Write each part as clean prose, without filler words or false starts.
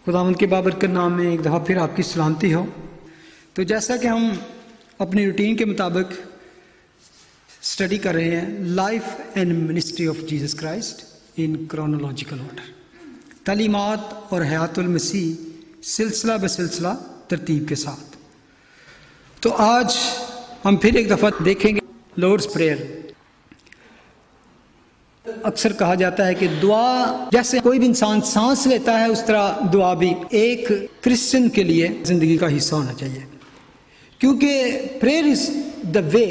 खुदावंद के बाबरकत नाम में एक दफ़ा फिर आपकी सलामती हो। तो जैसा कि हम अपनी रूटीन के मुताबिक स्टडी कर रहे हैं life and ministry of Jesus Christ in chronological order, तालीमात और हयातुल मसीह सिलसिला बसिलसिला तरतीब के साथ। तो आज हम फिर एक दफ़ा देखेंगे लॉर्ड्स प्रेयर। अक्सर कहा जाता है कि दुआ जैसे कोई भी इंसान सांस लेता है उस तरह दुआ भी एक क्रिश्चियन के लिए जिंदगी का हिस्सा होना चाहिए, क्योंकि प्रेयर इज द वे,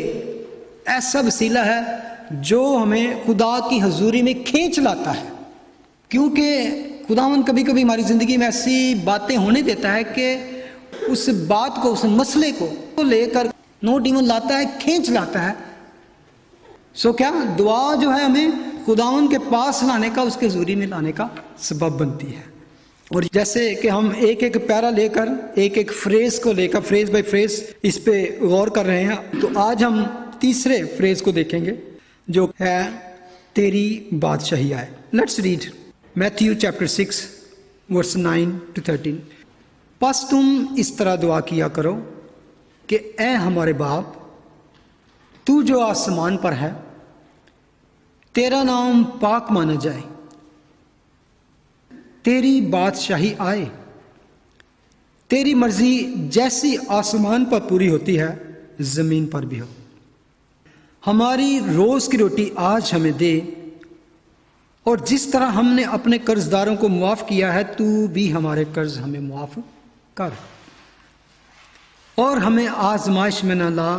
ऐसा वसीला है जो हमें खुदा की हजूरी में खींच लाता है। क्योंकि खुदावंद कभी कभी हमारी ज़िंदगी में ऐसी बातें होने देता है कि उस बात को, उस मसले को लेकर नो डिमन लाता है, खींच लाता है। सो क्या दुआ जो है हमें खुदावंद के पास लाने का, उसके हजूरी में लाने का सबब बनती है। और जैसे कि हम एक एक पैरा लेकर, एक एक फ्रेज को लेकर, फ्रेज बाय फ्रेज इस पे गौर कर रहे हैं। तो आज हम तीसरे फ्रेज को देखेंगे जो है तेरी बादशाही आए। Let's read Matthew chapter 6 verse 9 to 13। बस तुम इस तरह दुआ किया करो कि ऐ हमारे बाप, तू जो आसमान पर है, तेरा नाम पाक माना जाए, तेरी बादशाही आए, तेरी मर्जी जैसी आसमान पर पूरी होती है जमीन पर भी हो। हमारी रोज की रोटी आज हमें दे, और जिस तरह हमने अपने कर्जदारों को मुआफ किया है, तू भी हमारे कर्ज हमें मुआफ कर, और हमें आजमाइश में न ला,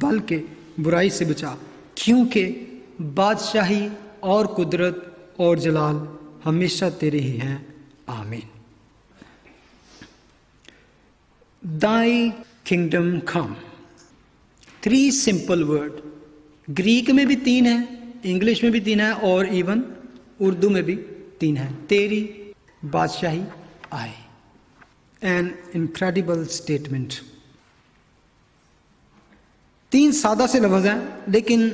बल्कि बुराई से बचा, क्योंकि बादशाही और कुदरत और जलाल हमेशा तेरे ही हैं। आमीन। दाई किंगडम कम। 3 सिंपल वर्ड। ग्रीक में भी 3 है, इंग्लिश में भी 3 है, और इवन उर्दू में भी 3 है। तेरी बादशाही आए। An incredible statement. 3 सादा से लफ्ज हैं, लेकिन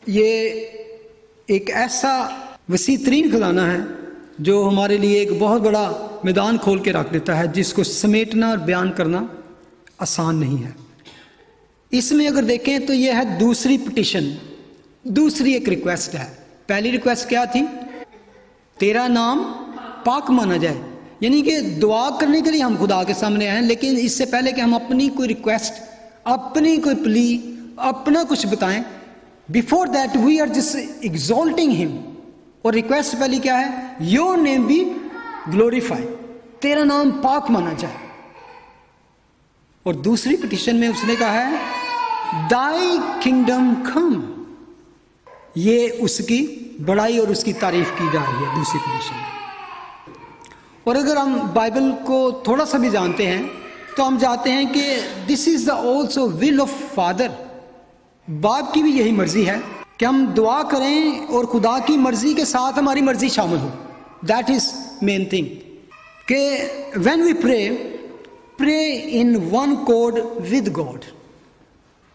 ये एक ऐसा वसी तरीन खजाना है जो हमारे लिए एक बहुत बड़ा मैदान खोल के रख देता है, जिसको समेटना और बयान करना आसान नहीं है। इसमें अगर देखें तो यह है दूसरी पिटिशन, दूसरी एक रिक्वेस्ट है। पहली रिक्वेस्ट क्या थी? तेरा नाम पाक माना जाए, यानी कि दुआ करने के लिए हम खुदा के सामने आए हैं, लेकिन इससे पहले कि हम अपनी कोई रिक्वेस्ट, अपनी कोई प्ली, अपना कुछ बताएं, before that we are just exalting him. और रिक्वेस्ट पहली क्या है? योर नेम बी ग्लोरीफाई, तेरा नाम पाक माना जाए। और दूसरी पिटिशन में उसने कहा है दाई किंगडम कम। ये उसकी बड़ाई और उसकी तारीफ की जा रही है दूसरी पिटिशन में। और अगर हम बाइबल को थोड़ा सा भी जानते हैं तो हम जानते हैं कि this is the also will of father. बाप की भी यही मर्जी है कि हम दुआ करें और खुदा की मर्जी के साथ हमारी मर्जी शामिल हो। दैट इज मेन थिंग कि when we pray in one accord with God.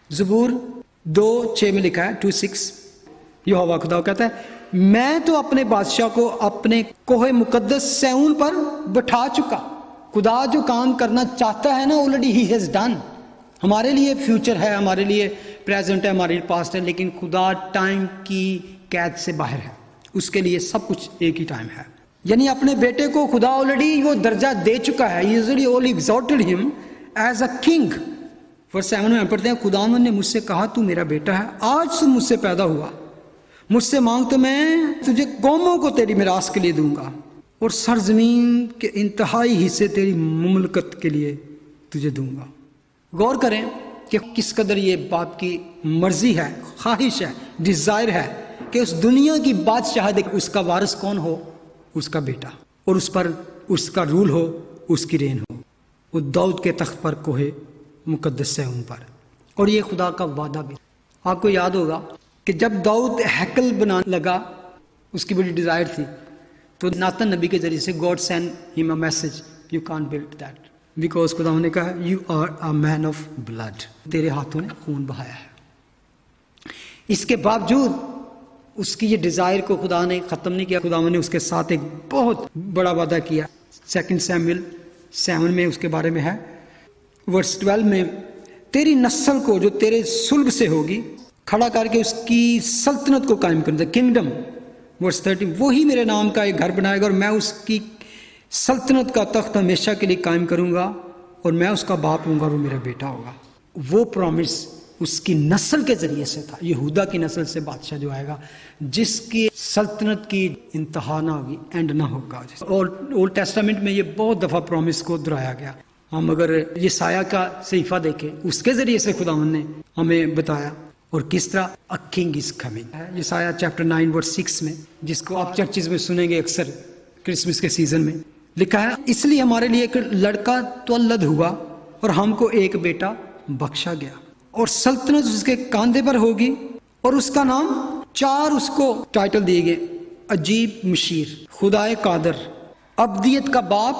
ज़बूर 2:6 में लिखा है, 2:6, यहोवा खुदा कहता है, मैं तो अपने बादशाह को अपने कोहे मुकद्दस सैऊन पर बैठा चुका। खुदा जो काम करना चाहता है ना, ऑलरेडी ही हैज डन। हमारे लिए फ्यूचर है, हमारे लिए प्रेजेंट है, हमारे लिए पास्ट है, लेकिन खुदा टाइम की कैद से बाहर है। उसके लिए सब कुछ एक ही टाइम है। यानी अपने बेटे को खुदा ऑलरेडी वो दर्जा दे चुका है। He already all exalted him as a king। Verse 7 में पढ़ते हैं, खुदावंद ने मुझसे कहा, तू मेरा बेटा है, आज तू मुझसे पैदा हुआ, मुझसे मांग तो मैं तुझे कौमों को तेरी मिरास के लिए दूंगा, और सरजमीन के इंतहाई हिस्से तेरी मुमलकत के लिए तुझे दूंगा। गौर करें कि किस कदर ये बाप की मर्जी है, ख्वाहिश है, डिजायर है कि उस दुनिया की बादशाहत उसका वारिस कौन हो? उसका बेटा, और उस पर उसका रूल हो, उसकी रेन हो, वो दाऊद के तख्त पर कोहे मुकद्दस सैऊन पर। और ये खुदा का वादा भी। आपको याद होगा कि जब दाऊद हैकल बनाने लगा, उसकी बड़ी डिजायर थी, तो नातन नबी के जरिए से God send him a message, you can't build that because खुदा ने कहा you are a man of blood, तेरे हाथों ने खून बहाया है। इसके बावजूद उसकी ये डिजायर को खुदा ने खत्म नहीं किया। खुदा ने उसके साथ एक बहुत बड़ा वादा किया, 2 सैमुएल 7 में उसके बारे में है। वर्स 12 में तेरी नस्ल को जो तेरे सुल्ब से होगी खड़ा करके उसकी सल्तनत को कायम कर दे, किंगडम। वर्स 13 वही मेरे नाम का एक घर बनाएगा और मैं उसकी सल्तनत का तख्त हमेशा के लिए कायम करूंगा और मैं उसका बाप होऊंगा और वो मेरा बेटा होगा। वो प्रॉमिस उसकी नस्ल के जरिए से था, यहूदा की नस्ल से बादशाह जो आएगा जिसकी सल्तनत की इंतहा ना होगी, एंड ना होगा। और ओल्ड टेस्टामेंट में ये बहुत दफ़ा प्रॉमिस को दोहराया गया। हम अगर यशायाह का सहीफा देखें उसके जरिए से खुदावंद ने हमें बताया और किस तरह अ किंग इज कमिंग। यशायाह चैप्टर 9 वर्स 6 में, जिसको आप चर्चिज में सुनेंगे अक्सर क्रिसमस के सीजन में, लिखा है इसलिए हमारे लिए एक लड़का त्वलद हुआ और हमको एक बेटा बख्शा गया और सल्तनत उसके कांधे पर होगी और उसका नाम 4 उसको टाइटल दिए गए, अजीब मशीर, खुदाए कादर, अब्दियत का बाप,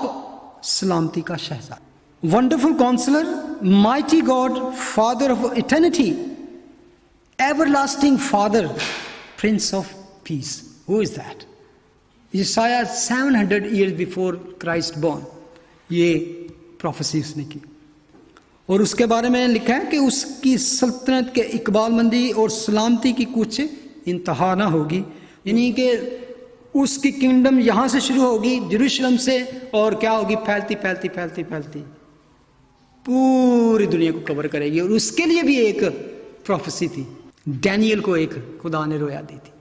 सलामती का शहजादा, wonderful counsellor, mighty God, father of eternity, everlasting father, prince of peace. Who is that? यशायाह 700 ईयर्स बिफोर क्राइस्ट बॉर्न ये प्रोफेसी उसने की और उसके बारे में लिखा है कि उसकी सल्तनत के इकबालमंदी और सलामती की कुछ इंतहा ना होगी, यानी कि उसकी किंगडम यहाँ से शुरू होगी यरूशलेम से और क्या होगी, फैलती फैलती फैलती फैलती पूरी दुनिया को कवर करेगी। और उसके लिए भी एक प्रोफेसी थी, डैनियल को एक खुदा ने रोया दी थी,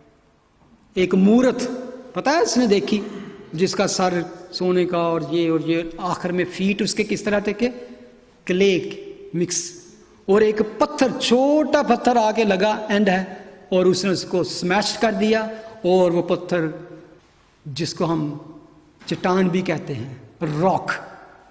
एक मूरत पता है उसने देखी जिसका सर सोने का और ये आखिर में फीट उसके किस तरह थे कि क्ले मिक्स, और एक पत्थर, छोटा पत्थर आके लगा एंड है और उसने उसको स्मैश कर दिया और वो पत्थर जिसको हम चट्टान भी कहते हैं, रॉक,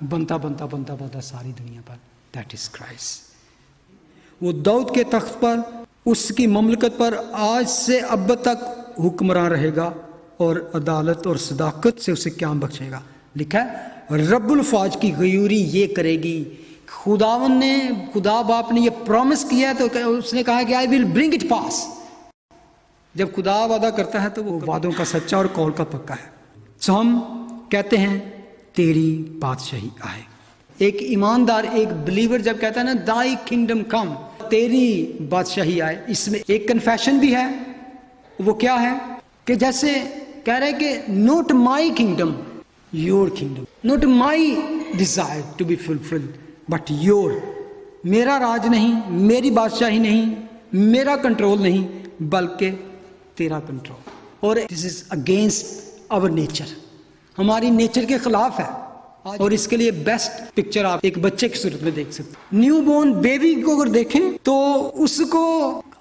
बनता बनता बनता बनता सारी दुनिया पर, दैट इज क्राइस्ट। वो दाऊद के तख्त पर, उसकी ममलकत पर आज से अब तक हुक्मरान रहेगा और अदालत और सदाकत से उसे क्या बख्शेगा। लिखा है रब्बुल फाज की गयूरी ये करेगी। खुदावन ने, खुदा बाप ने ये प्रॉमिस किया है तो उसने कहा कि I will bring it pass. जब खुदा वादा करता है तो वो वादों का सच्चा और कौल का पक्का है। सो हम कहते हैं तेरी बादशाही आए। एक ईमानदार, एक बिलीवर जब कहता है ना दाई किंगडम कम, तेरी बादशाही आए, इसमें एक कन्फेशन भी है। वो क्या है कि जैसे कह रहे कि not my kingdom your kingdom, not my desire to be fulfilled but your, मेरा राज नहीं, मेरी बादशाही नहीं, मेरा कंट्रोल नहीं, बल्कि तेरा कंट्रोल। और this is against our nature, हमारी नेचर के खिलाफ है। और इसके लिए बेस्ट पिक्चर आप एक बच्चे की सूरत में देख सकते हैं। न्यू बोर्न बेबी को अगर देखें तो उसको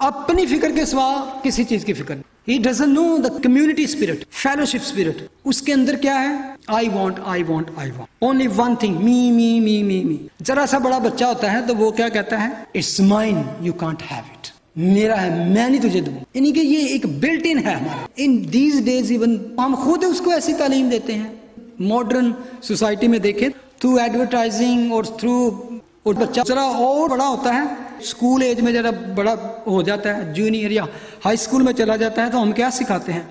अपनी फिक्र के सिवा किसी चीज की फिक्र नहीं। He doesn't know the community spirit, fellowship spirit. उसके अंदर क्या है? I want, I want, I want. Only one thing, me, me, me, me, me. जरा सा बड़ा बच्चा होता है तो वो क्या कहता है? It's mine, you can't have it. मेरा है, मैं नहीं तुझे दूँ। यानी कि ये एक बिल्ट इन है हमारा। In these days even हम खुद उसको ऐसी तालीम देते हैं। मॉडर्न सोसाइटी में देखें, थ्रू एडवर्टाइजिंग और थ्रू, और बच्चा जरा और बड़ा होता है, स्कूल एज में जरा बड़ा हो जाता है, जूनियर या हाई स्कूल में चला जाता है, तो हम क्या सिखाते हैं?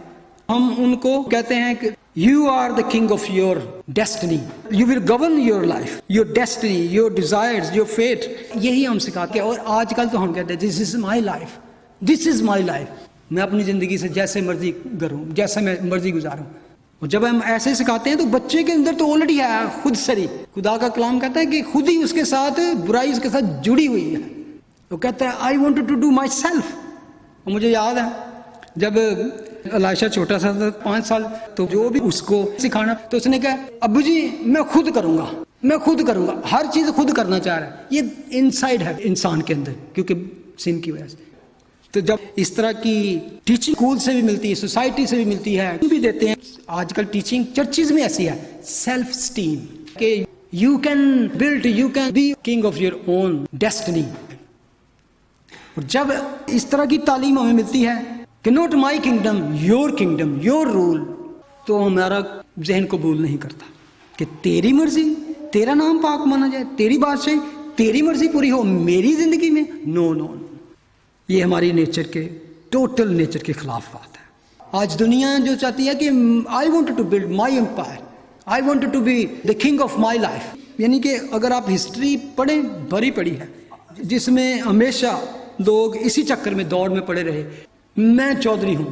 हम उनको कहते हैं कि you are the king of your destiny, you will govern your life, your destiny, your desires, your fate, यही हम सिखाते हैं। और आजकल तो हम कहते हैं this is my life, this is my life, मैं अपनी जिंदगी से जैसे मर्जी करूँ, जैसे मैं मर्जी गुजारूँ। और जब हम ऐसे सिखाते हैं तो बच्चे के अंदर तो ऑलरेडी है खुद सरी। खुदा का कलाम कहता है कि खुद ही उसके साथ बुराई उसके साथ जुड़ी हुई है। वो कहता है I want to do myself. और मुझे याद है जब अलायशा छोटा सा था, 5 साल, तो जो भी उसको सिखाना तो उसने कहा अब्बू जी मैं खुद करूंगा, मैं खुद करूंगा, हर चीज खुद करना चाह रहा है। ये इनसाइड है इंसान के अंदर, क्योंकि सिन की वजह से। तो जब इस तरह की टीचिंग स्कूल से भी मिलती है, सोसाइटी से भी मिलती है, भी देते हैं। आजकल टीचिंग चर्चिज में ऐसी है, सेल्फ स्टीम, कि you can build, you can be king of your own destiny. और जब इस तरह की तालीम हमें मिलती है कि not my kingdom your rule, तो हमारा जहन कबूल नहीं करता कि तेरी मर्जी, तेरा नाम पाक माना जाए, तेरी बादशाही, तेरी मर्जी पूरी हो मेरी जिंदगी में। नो नो नो, ये हमारी नेचर के, टोटल नेचर के खिलाफ बात है। आज दुनिया जो चाहती है कि I want to build my empire, I want to be the king of my life. यानी कि अगर आप हिस्ट्री पढ़ें, भरी पड़ी है, जिसमें हमेशा लोग इसी चक्कर में दौड़ में पड़े रहे, मैं चौधरी हूं,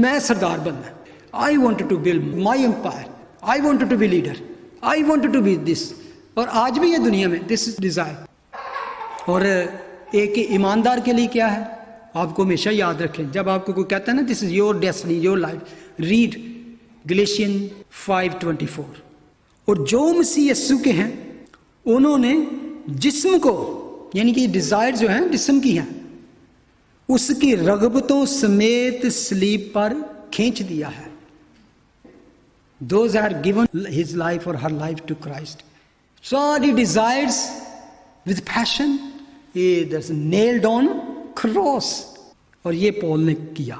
मैं सरदार बनना, I want to build my empire, I want to be leader, I want to be this. और आज भी ये दुनिया में दिस इज डिजायर। और एक ईमानदार के लिए क्या है, आपको हमेशा याद रखें, जब आपको कोई कहता है ना this is your destiny, your life, read Galatians 5:24। और जो मसीह यीशु के हैं उन्होंने जिस्म को, यानी कि डिजायर जो है जिस्म की है, उसकी रगबतों समेत सलीब पर खींच दिया है। Those are given his life or her life to Christ. Sorry desires with passion, that's nailed on cross. और ये पॉल ने किया।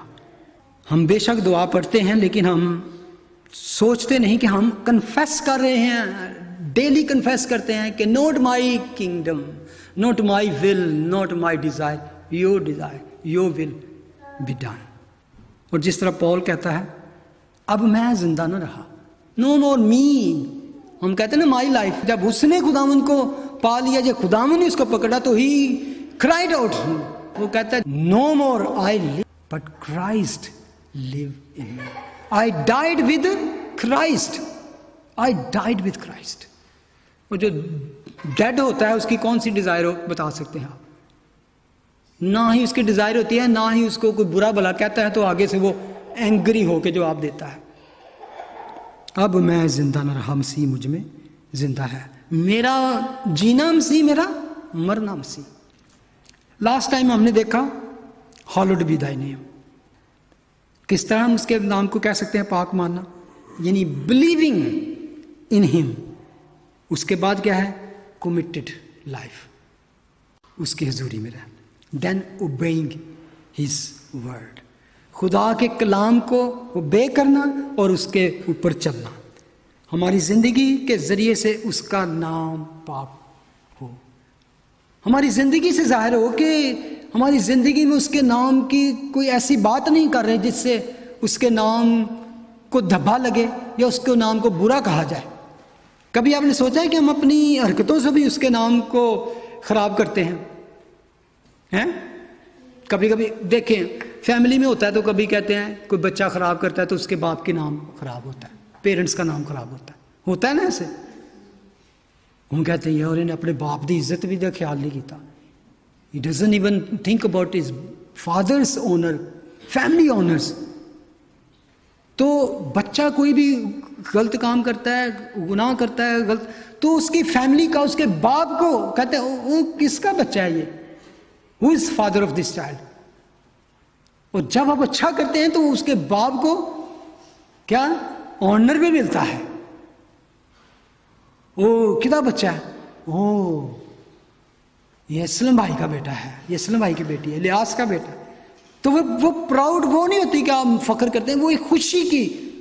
हम बेशक दुआ पढ़ते हैं, लेकिन हम सोचते नहीं कि हम कन्फेस कर रहे हैं, डेली कन्फेस करते हैं कि not my kingdom, not my will, not my Dzire, your will be done. और जिस तरह पॉल कहता है, अब मैं जिंदा न रहा, नो मोर मी। हम कहते हैं ना माई लाइफ, जब उसने खुदावन को पा लिया, जब खुदावन ने उसको पकड़ा तो ही क्राइड आउट। वो कहता है no more I live but Christ live in me, I died with Christ, I died with Christ. वो जो डेड होता है उसकी कौन सी डिजायर हो बता सकते हैं आप? ना ही उसकी डिजायर होती है, ना ही उसको कोई बुरा भला कहता है तो आगे से वो एंग्री होके जवाब देता है। अब मैं जिंदा न रहा, मसीह मुझ में जिंदा है, मेरा जीना मसीह, मेरा मरना मसीह। लास्ट टाइम हमने देखा हॉलोड बी दाई नेम, किस तरह हम उसके नाम को कह सकते हैं पाक मानना, यानी बिलीविंग इन हिम। उसके बाद क्या है, कमिटेड लाइफ, उसकी हजूरी में रहना, देन ओबेइंग हिज वर्ड, खुदा के कलाम को ओबे करना और उसके ऊपर चलना। हमारी जिंदगी के जरिए से उसका नाम पाक हो, हमारी जिंदगी से जाहिर हो कि हमारी जिंदगी में उसके नाम की कोई ऐसी बात नहीं कर रहे जिससे उसके नाम को धब्बा लगे या उसके नाम को बुरा कहा जाए। कभी आपने सोचा है कि हम अपनी हरकतों से भी उसके नाम को खराब करते हैं? कभी कभी देखें, फैमिली में होता है तो कभी कहते हैं कोई बच्चा खराब करता है तो उसके बाप के नाम खराब होता है, पेरेंट्स का नाम खराब होता है ना ऐसे। हम कहते हैं यार इन्हें अपने बाप की इज्जत भी का ख्याल नहीं किया, he doesn't even think about his father's honour, family honours. तो बच्चा कोई भी गलत काम करता है, गुनाह करता है गलत, तो उसकी फैमिली का, उसके बाप को कहते हैं वो किसका बच्चा है ये, who is father of this child. और जब आप अच्छा करते हैं तो उसके बाप को क्या ऑनर भी मिलता है, ओ कितना बच्चा है, ओ ये असलम भाई का बेटा है, ये असलम भाई की बेटी है, लियास का बेटा। तो वो प्राउड वो नहीं होती कि आप फख्र करते हैं, वो एक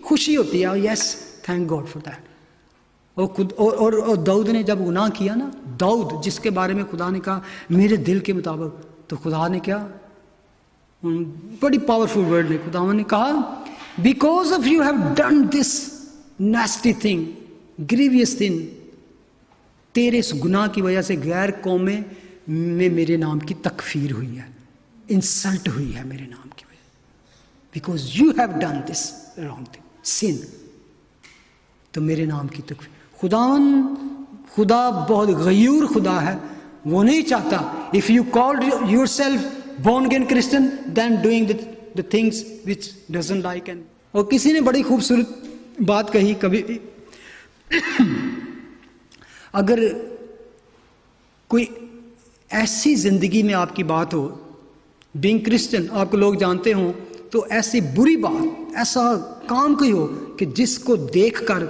खुशी होती है, yes thank God for that. और खुद और दाऊद ने जब गुनाह किया ना, दाऊद जिसके बारे में खुदा ने कहा मेरे दिल के मुताबिक, तो खुदा ने क्या, बड़ी पावरफुल वर्ड में खुदा ने कहा because of you have done this नेस्टी thing, grievous thing, तेरे इस गुनाह की वजह से गैर कौमें में मेरे नाम की तकफीर हुई है, इंसल्ट हुई है मेरे नाम की वजह, because you have done this wrong thing, sin, तो मेरे नाम की तकफीर। खुदा बहुत गयूर खुदा है, वो नहीं चाहता if you called yourself born again Christian then doing the things which doesn't like। and और किसी ने बड़ी खूबसूरत बात कही कभी अगर कोई ऐसी जिंदगी में आपकी बात हो, बीइंग क्रिश्चियन, आपको लोग जानते हो, तो ऐसी बुरी बात, ऐसा काम कोई हो कि जिसको देखकर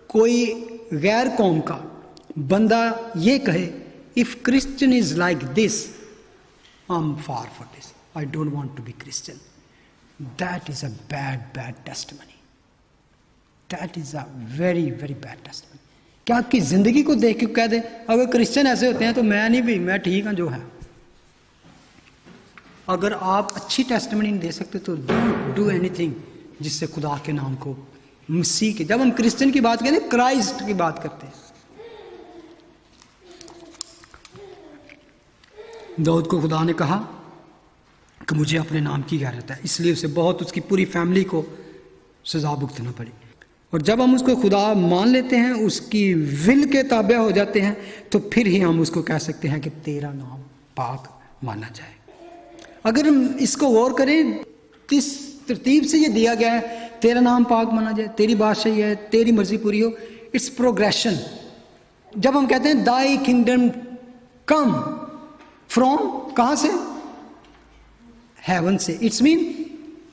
कोई गैर कौम का बंदा ये कहे if Christian is like this, I'm far for this, I don't want to be Christian, that is a bad testimony, that is a very bad testimony। क्या आपकी जिंदगी को देख के कह दे अगर क्रिश्चियन ऐसे होते हैं तो मैं नहीं भी, मैं ठीक हूं जो है। अगर आप अच्छी टेस्टिमनी नहीं दे सकते तो डू एनीथिंग जिससे खुदा के नाम को मसीह की, जब हम क्रिश्चियन की बात करते हैं, क्राइस्ट की बात करते हैं। दाऊद को खुदा ने कहा कि मुझे अपने नाम की गैरत है, इसलिए उसे बहुत, उसकी पूरी फैमिली को सजा भुगतना पड़ी। और जब हम उसको खुदा मान लेते हैं, उसकी विल के ताबे हो जाते हैं, तो फिर ही हम उसको कह सकते हैं कि तेरा नाम पाक माना जाए। अगर हम इसको गौर करें, किस तरतीब से ये दिया गया है, तेरा नाम पाक माना जाए, तेरी बादशाही है, तेरी मर्जी पूरी हो, इट्स प्रोग्रेशन। जब हम कहते हैं दाई किंगडम कम फ्रॉम, कहां से? हेवन से। It's mean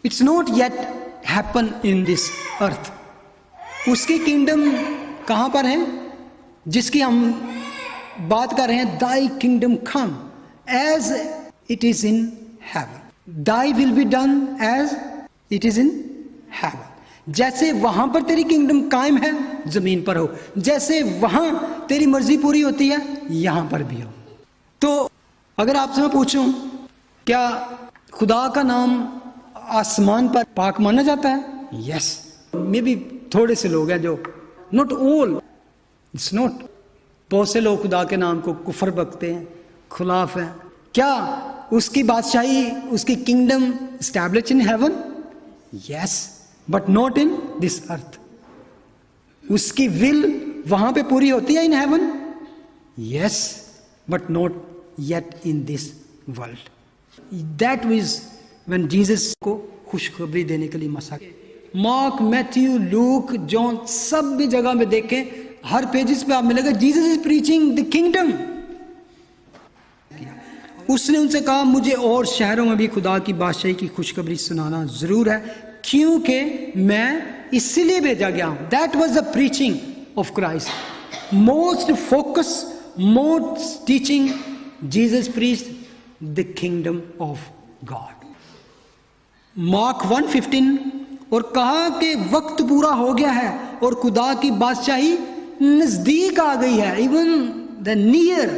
it's not yet happen in this earth. उसकी किंगडम कहां पर है जिसकी हम बात कर रहे हैं? Thy kingdom come as it is in heaven, thy will be done as it is in heaven. जैसे वहां पर तेरी किंगडम कायम है, जमीन पर हो, जैसे वहां तेरी मर्जी पूरी होती है, यहां पर भी हो। तो अगर आपसे मैं पूछूं, क्या खुदा का नाम आसमान पर पाक माना जाता है? यस। मे बी थोड़े से लोग हैं जो, नॉट ऑल, इट्स नॉट, बहुत से लोग खुदा के नाम को कुफर बकते हैं, खुलाफ हैं। क्या उसकी बादशाही, उसकी kingdom establish in heaven? Yes, but not in this earth. उसकी विल वहां पे पूरी होती है in heaven? Yes, but not yet in this world. That was when Jesus को खुशखबरी देने के लिए मसा, मार्क, मैथ्यू, लूक, जॉन, सब भी जगह में देखें, हर पेजेस पे आप मिलेगा Jesus is preaching the kingdom. उसने उनसे कहा मुझे और शहरों में भी खुदा की बादशाही की खुशखबरी सुनाना जरूर है, क्योंकि मैं इसलिए भेजा गया हूं। That was the preaching of Christ. Most focus, most teaching, Jesus preached the kingdom of God. Mark 1:15, और कहा कि वक्त पूरा हो गया है और खुदा की बादशाही नजदीक आ गई है, इवन द नियर।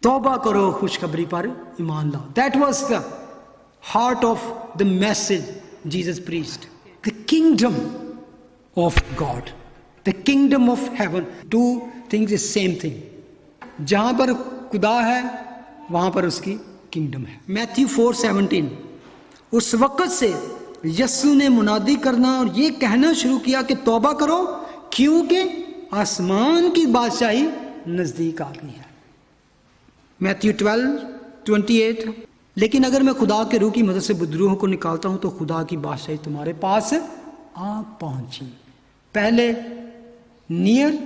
तौबा करो, खुशखबरी पर ईमान लाओ। That was the heart of the message Jesus preached, the kingdom of God, the kingdom of haven. Two things is same thing. जहां पर खुदा है वहां पर उसकी किंगडम है। मैथ्यू 4:17, उस वक्त से यीशु ने मुनादी करना और ये कहना शुरू किया कि तौबा करो, क्योंकि आसमान की बादशाही नजदीक आ गई है। मैथ्यू 12:28, लेकिन अगर मैं खुदा के रूह की मदद से बुद्रुओं को निकालता हूं तो खुदा की बादशाही तुम्हारे पास आ पहुंची। पहले नियर,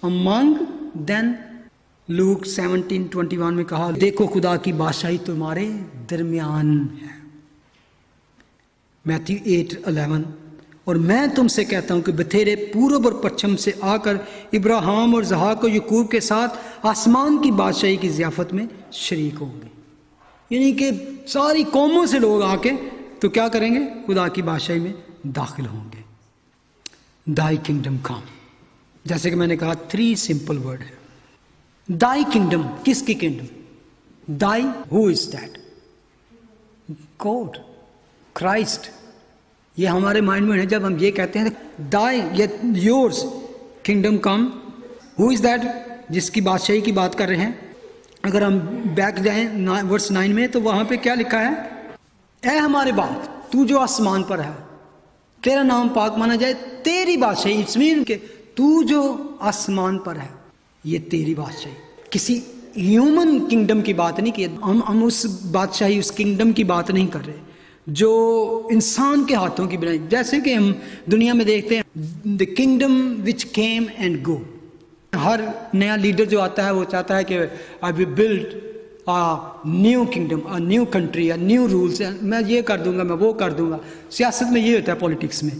अमंग, देन लूक 17:21 में कहा देखो खुदा की बादशाही तुम्हारे दरमियान है। मैथ्यू 8:11, और मैं तुमसे कहता हूं कि बथेरे पूर्व और पश्चिम से आकर इब्राहिम और इसहाक और याकूब के साथ आसमान की बादशाही की ज़ियाफत में शरीक होंगे। यानी कि सारी कौमों से लोग आके तो क्या करेंगे? खुदा की बादशाही में दाखिल होंगे। दाई किंगडम कम, जैसे कि मैंने कहा 3 सिंपल वर्ड है। दाई किंगडम, किसकी kingdom? Dai, who is that? God, Christ. ये हमारे माइंड में है जब हम ये कहते हैं दाई, ये yours kingdom come. Who is that जिसकी बादशाही की बात कर रहे हैं? अगर हम बैक जाएं वर्स 9 में, तो वहां पे क्या लिखा है? ऐ हमारे बाप, तू जो आसमान पर है, तेरा नाम पाक माना जाए, तेरी बादशाही। इट्स मीन के तू जो आसमान पर है, ये तेरी बादशाही। किसी ह्यूमन किंगडम की बात नहीं की, हम उस बादशाही, उस किंगडम की बात नहीं कर रहे जो इंसान के हाथों की बनाई। जैसे कि हम दुनिया में देखते हैं the kingdom which came and go. हर नया लीडर जो आता है वो चाहता है कि I will build a new kingdom, a new country, a new rules, मैं ये कर दूंगा, मैं वो कर दूंगा। सियासत में ये होता है, पॉलिटिक्स में।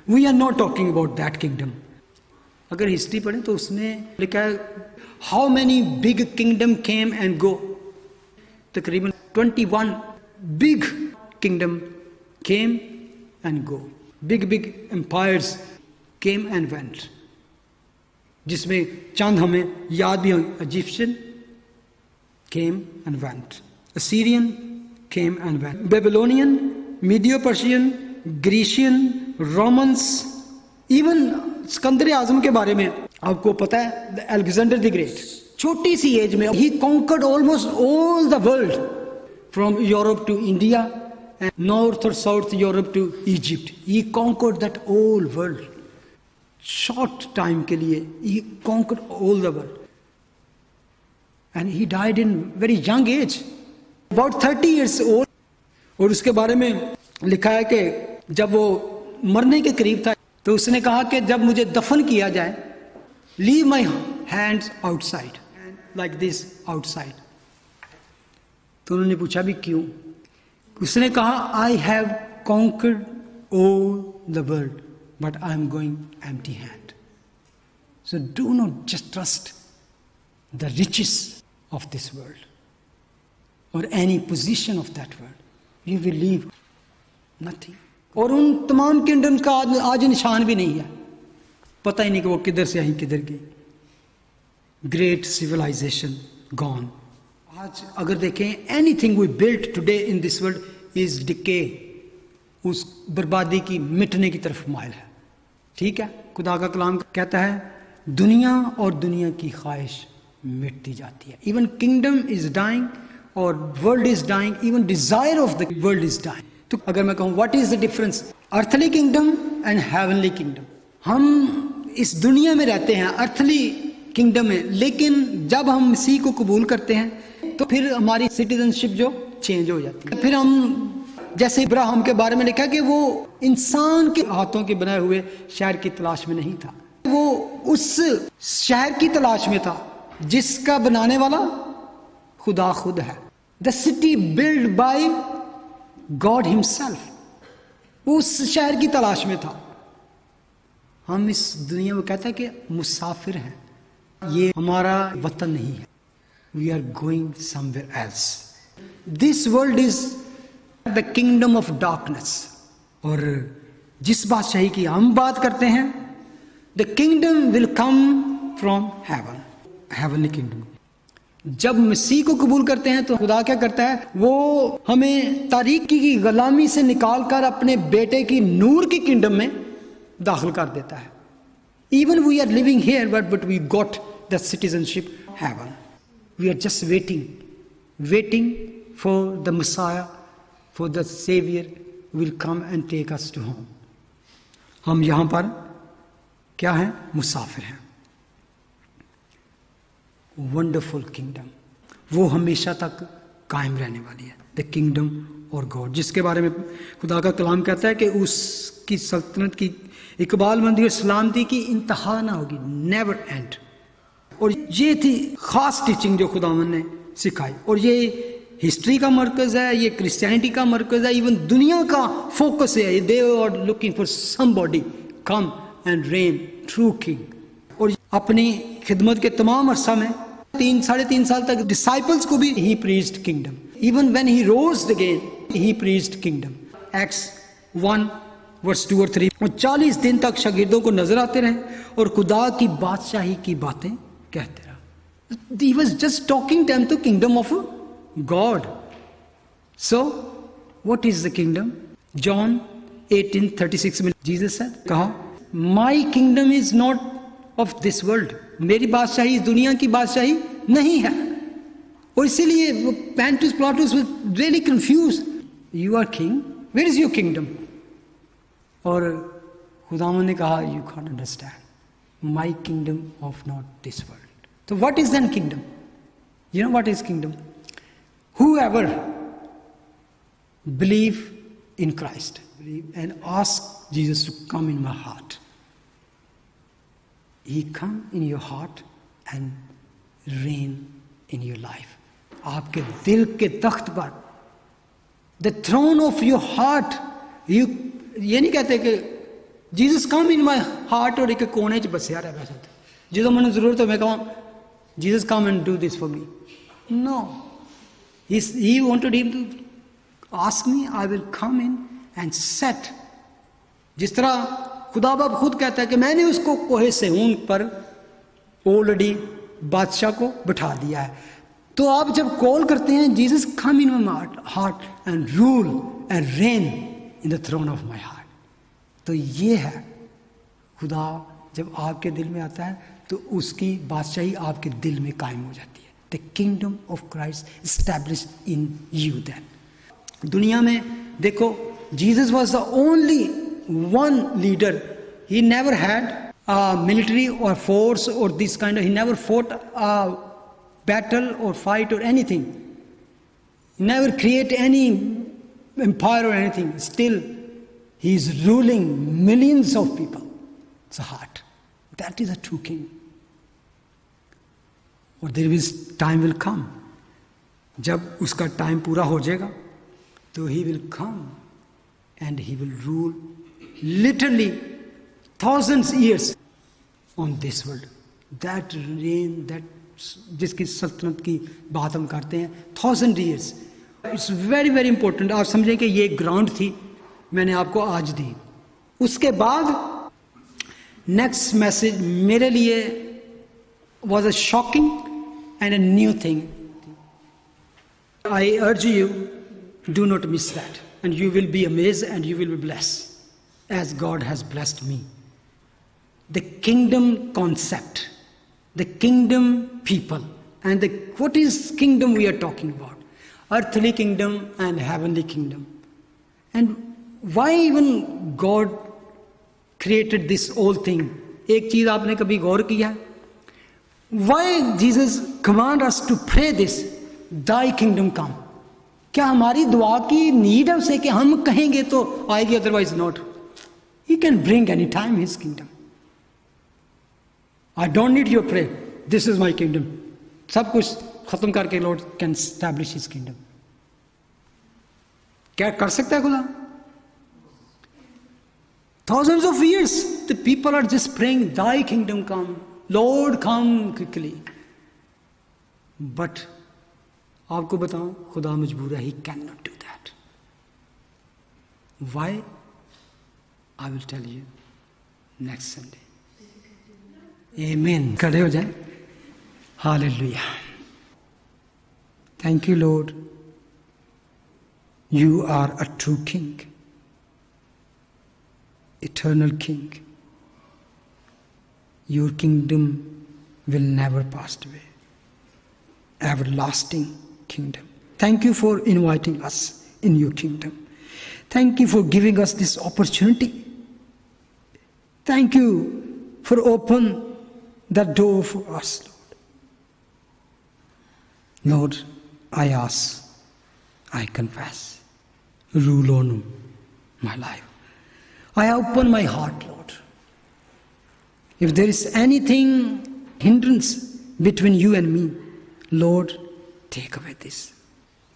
We are not talking about that kingdom. अगर हिस्ट्री पढ़ें तो उसमें लिखा है how many big kingdom came and go. तकरीबन 21 big kingdom came and go, big big empires came and went, जिसमें चंद हमें याद भी हो। Egyptian came and went, Assyrian came and went, Babylonian, Medo Persian, Grecian, Romans, even Sikandar Azam के बारे में आपको पता है, अलेक्जेंडर द ग्रेट, छोटी सी एज में ही conquered almost all the world, from Europe to India and north और south Europe to Egypt. He conquered that all world. Short time के लिए he conquered all the world. And he died in very young age, about 30 years old. और उसके बारे में लिखा है कि जब वो मरने के करीब था तो उसने कहा कि जब मुझे दफन किया जाए, leave my hands outside like this outside. तो उन्होंने पूछा भी क्यों? उसने कहा, I have conquered all the world but I am going empty hand. So do not just trust the riches of this world और any position of that world. You will leave nothing. और उन तमाम kingdom का आज निशान भी नहीं है. पता ही नहीं कि वो किधर से आई किधर गई. Great civilisation gone. आज अगर देखें, anything we built today in this world is decay, उस बर्बादी की, मिटने की तरफ माइल है. ठीक है, खुदा का कलाम कहता है दुनिया और दुनिया की ख्वाहिश मिटती जाती है. इवन किंगडम इज डाइंग और world is dying, even desire of the world is dying. तो अगर मैं कहूं what is the difference earthly kingdom and heavenly kingdom. हम इस दुनिया में रहते हैं, अर्थली किंगडम में, लेकिन जब हम मसीह को कबूल करते हैं तो फिर हमारी सिटीजनशिप जो चेंज हो जाती है. फिर हम, जैसे इब्राहिम के बारे में लिखा कि वो इंसान के हाथों के बनाए हुए शहर की तलाश में नहीं था, वो उस शहर की तलाश में था जिसका बनाने वाला खुदा खुद है. The city build by God himself, उस शहर की तलाश में था. हम इस दुनिया में कहते हैं कि मुसाफिर हैं, ये हमारा वतन नहीं है. We are going somewhere else. This world is the kingdom of darkness. और जिस बादशाही की हम बात करते हैं, the kingdom will come from heaven, heavenly kingdom. जब मसीह को कबूल करते हैं तो खुदा क्या करता है, वो हमें तारीकी की गुलामी से निकालकर अपने बेटे की नूर की किंगडम में दाखिल कर देता है. Even we are living here but we got the citizenship heaven. We are just waiting for the messiah, for the saviour will come and take us to home. हम यहां पर क्या है? मुसाफिर हैं. वंडरफुल किंगडम, वो हमेशा तक कायम रहने वाली है. द किंगडम और गॉड, जिसके बारे में खुदा का कलाम कहता है कि उसकी सल्तनत की इकबालमंदी और सलामती की इंतहा ना होगी, नेवर एंड. और ये थी खास टीचिंग जो खुदावन ने सिखाई. और ये हिस्ट्री का मरकज है, ये क्रिश्चियनिटी का मरकज है, इवन दुनिया का फोकस है. They are looking for somebody come and reign true king. और अपनी खिदमत के तमाम अरसा में 3-3.5 साल तक डिसाइपल्स को भी he preached kingdom. Even when he rose again he preached kingdom. Acts 1:2 और 3. और 40 दिन तक शागिर्दों को नजर आते रहे और खुदा की बादशाही की बातें कहते रहे. He was just talking them to kingdom of God. So what is the kingdom? John 18:36 में जीसस ने कहा, my kingdom is not of this world. मेरी बादशाही इस दुनिया की बादशाही नहीं है. और इसीलिए Pontius Pilatus really confuse. You are king, where is your kingdom? और खुदावन ने कहा, you can't understand my kingdom of not this world. तो what is then kingdom? You know what is kingdom? Whoever believe in Christ and ask Jesus to come in my heart, He come in your heart and reign in your life. आपके दिल के तख्त पर, the throne of your heart. You ये नहीं कहते कि Jesus come in my heart और एक कोने च बसिया रहा वैसे. जो मैंने जरूरत है मैं कहूँ Jesus come and do this for me. No. He wanted him to ask me, I will come in and set. जिस तरह खुदा बाप खुद कहता है कि मैंने उसको कोहे सेहून पर ऑलरेडी बादशाह को बिठा दिया है. तो आप जब कॉल करते हैं, Jesus come in my heart and rule and reign in the throne of my heart. तो ये है, खुदा जब आपके दिल में आता है तो उसकी बादशाही आपके दिल में कायम हो जाती है। The kingdom of Christ established in you then. दुनिया में देखो, Jesus was the only one leader, he never had military or force or this kind of, he never fought a battle or fight or anything, he never create any empire or anything, still he is ruling millions of people. It's a heart, that is a true king. और there is time will come, जब उसका time पूरा हो जाएगा तो he will come and he will rule literally thousands years on this world. That reign, that जिसकी सल्तनत की बात हम करते हैं, 1000 years. It's very very important. आप समझें कि ये ग्राउंड थी, मैंने आपको आज दी. उसके बाद नेक्स्ट मैसेज मेरे लिए was a shocking and a new thing. I urge you, do not miss that, and you will be amazed and you will be blessed as God has blessed me. The kingdom concept, the kingdom people, and what is kingdom we are talking about? Earthly kingdom and heavenly kingdom. And why even God created this whole thing? एक चीज आपने कभी गौर किया है? Why Jesus command us to pray this, thy kingdom come? क्या हमारी दुआ की नीड है उसे कि हम कहेंगे तो आएगी, otherwise not? He can bring any time his kingdom. I don't need your prayer. This is my kingdom. सब कुछ खत्म करके Lord can establish his kingdom. क्या कर सकता है खुदा? Thousands of years the people are just praying, thy kingdom come, Lord come quickly. But आपको बताऊं, खुदा मजबूर है, he cannot do that. Why? I will tell you next Sunday. Amen. खड़े हो जाएं. Hallelujah. Thank you, Lord. You are a true King, eternal King. Your kingdom will never pass away. Everlasting kingdom. Thank you for inviting us in your kingdom. Thank you for giving us this opportunity. Thank you for open that door for us, Lord. Lord, I ask, I confess, rule on my life. I open my heart, Lord. If there is anything hindrance between you and me, Lord, take away this.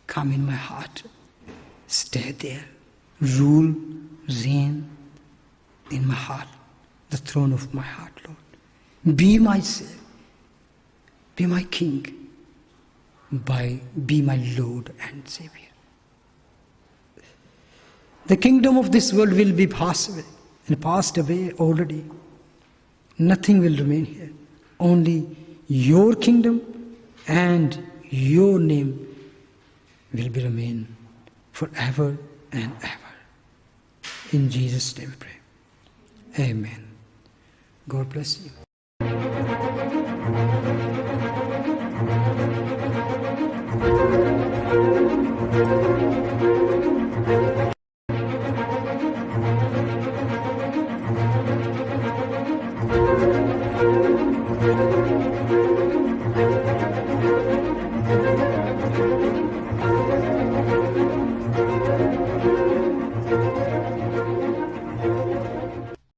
Come in my heart. Stay there. Rule, reign in my heart, the throne of my heart, Lord. Be my Savior. Be my King. Be my Lord and Savior. The kingdom of this world will be passed away, and passed away already. Nothing will remain here. Only your kingdom and your name will be remain forever and ever. In Jesus' name we pray. Amen. God bless you.